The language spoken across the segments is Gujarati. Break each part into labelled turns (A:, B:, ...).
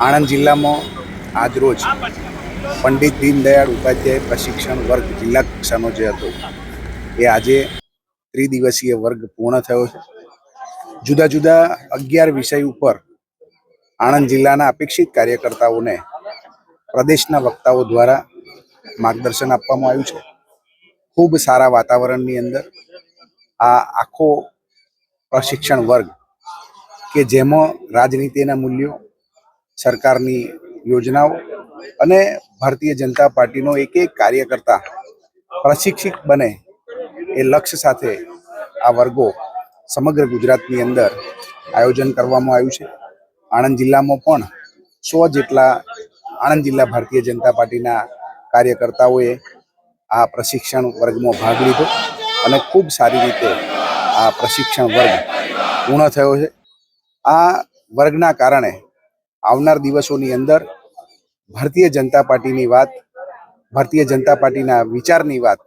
A: આણંદ જિલ્લામાં આજરોજ પંડિત દીનદયાળ ઉપાધ્યાય પ્રશિક્ષણ વર્ગ જિલ્લા કક્ષાનો જે હતો એ આજે ત્રિદિવસીય વર્ગ પૂર્ણ થયો છે. જુદા જુદા 11 વિષય ઉપર આણંદ જિલ્લાના અપેક્ષિત કાર્યકર્તાઓને પ્રદેશના વક્તાઓ દ્વારા માર્ગદર્શન આપવામાં આવ્યું છે. ખૂબ સારા વાતાવરણની અંદર આ આખો પ્રશિક્ષણ વર્ગ કે જેમાં રાજનીતિના મૂલ્યો, સરકારની યોજનાઓ અને ભારતીય જનતા પાર્ટીનો એક એક કાર્યકર્તા પ્રશિક્ષિત બને એ લક્ષ્ય સાથે આ વર્ગો સમગ્ર ગુજરાતની અંદર આયોજન કરવામાં આવ્યું છે. આણંદ જિલ્લામાં પણ 100 જેટલા આણંદ જિલ્લા ભારતીય જનતા પાર્ટીના કાર્યકર્તાઓએ આ પ્રશિક્ષણ વર્ગમાં ભાગ લીધો અને ખૂબ સારી રીતે આ પ્રશિક્ષણ વર્ગ પૂર્ણ થયો છે. આ વર્ગના કારણે આવનાર દિવસોની અંદર ભારતીય જનતા પાર્ટીની વાત, ભારતીય જનતા પાર્ટીના વિચારની વાત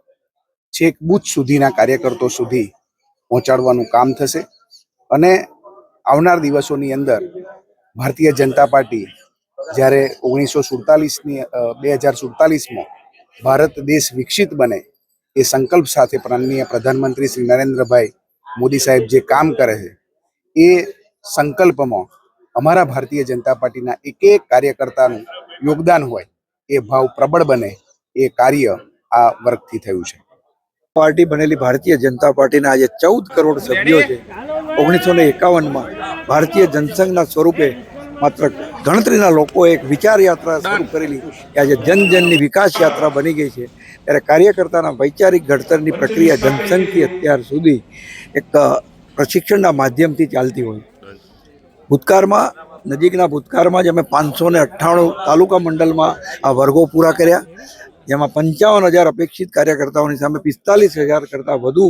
A: છેક બૂથ સુધીના કાર્યકર્તાઓ સુધી પહોંચાડવાનું કામ થશે અને આવનાર દિવસોની અંદર ભારતીય જનતા પાર્ટી જ્યારે 2047માં ભારત દેશ વિકસિત બને એ સંકલ્પ સાથે માનનીય પ્રધાનમંત્રી શ્રી નરેન્દ્રભાઈ મોદી સાહેબ જે કામ કરે છે એ સંકલ્પમાં અમારા ભારતીય જનતા પાર્ટીના એક એક કાર્યકર્તાનું યોગદાન હોય એ ભાવ પ્રબળ બને એ કાર્ય આ વર્ગથી થયું છે.
B: પાર્ટી બનેલી ભારતીય જનતા પાર્ટીના આજે 14 કરોડ સભ્યો છે. 1951માં ભારતીય જનસંઘના સ્વરૂપે માત્ર ગણતરીના લોકોએ એક વિચાર યાત્રા શરૂ કરેલી કે આજે જનજનની વિકાસ યાત્રા બની ગઈ છે. ત્યારે કાર્યકર્તાના વૈચારિક ઘડતરની પ્રક્રિયા જનસંઘથી અત્યાર સુધી એક પ્રશિક્ષણના માધ્યમથી ચાલતી હોય. ભૂતકાળમાં નજીકના ભૂતકાળમાં જ અમે 598 તાલુકા મંડળમાં આ વર્ગો પૂરા કર્યા, જેમાં 55,000 અપેક્ષિત કાર્યકર્તાઓની સામે 45,000 કરતાં વધુ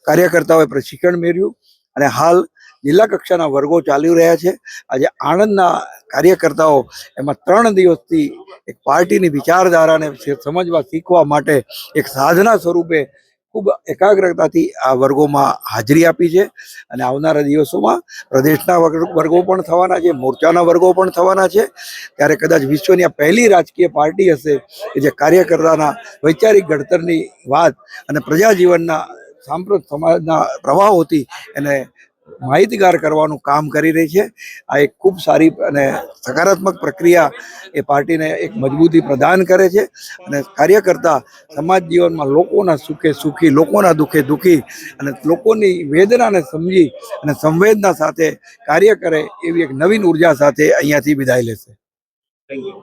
B: કાર્યકર્તાઓએ પ્રશિક્ષણ મેળવ્યું અને હાલ જિલ્લા કક્ષાના વર્ગો ચાલી રહ્યા છે. આજે આણંદના કાર્યકર્તાઓ એમાં 3 દિવસથી એક પાર્ટીની વિચારધારાને સમજવા શીખવા માટે એક સાધના સ્વરૂપે ખૂબ એકાગ્રતાથી આ વર્ગોમાં હાજરી આપી છે અને આવનારા દિવસોમાં પ્રદેશના વર્ગો પણ થવાના છે, મોરચાના વર્ગો પણ થવાના છે. ત્યારે કદાચ વિશ્વની આ પહેલી રાજકીય પાર્ટી હશે કે જે કાર્યકર્તાના વૈચારિક ઘડતરની વાત અને પ્રજાજીવનના સાંપ્રત સમાજના પ્રવાહોથી એને માહિતગાર કરવાનું કામ કરી રહી છે. આ એક ખૂબ સારી અને સકારાત્મક પ્રક્રિયા એ પાર્ટીને એક મજબૂતી પ્રદાન કરે છે અને કાર્યકર્તા સમાજ જીવનમાં લોકોના સુખે સુખી, લોકોના દુઃખે દુઃખી અને લોકોની વેદનાને સમજી અને સંવેદના સાથે કાર્ય કરે એવી એક નવીન ઉર્જા સાથે અહીંયાથી વિદાય લેશે.
A: Thank you.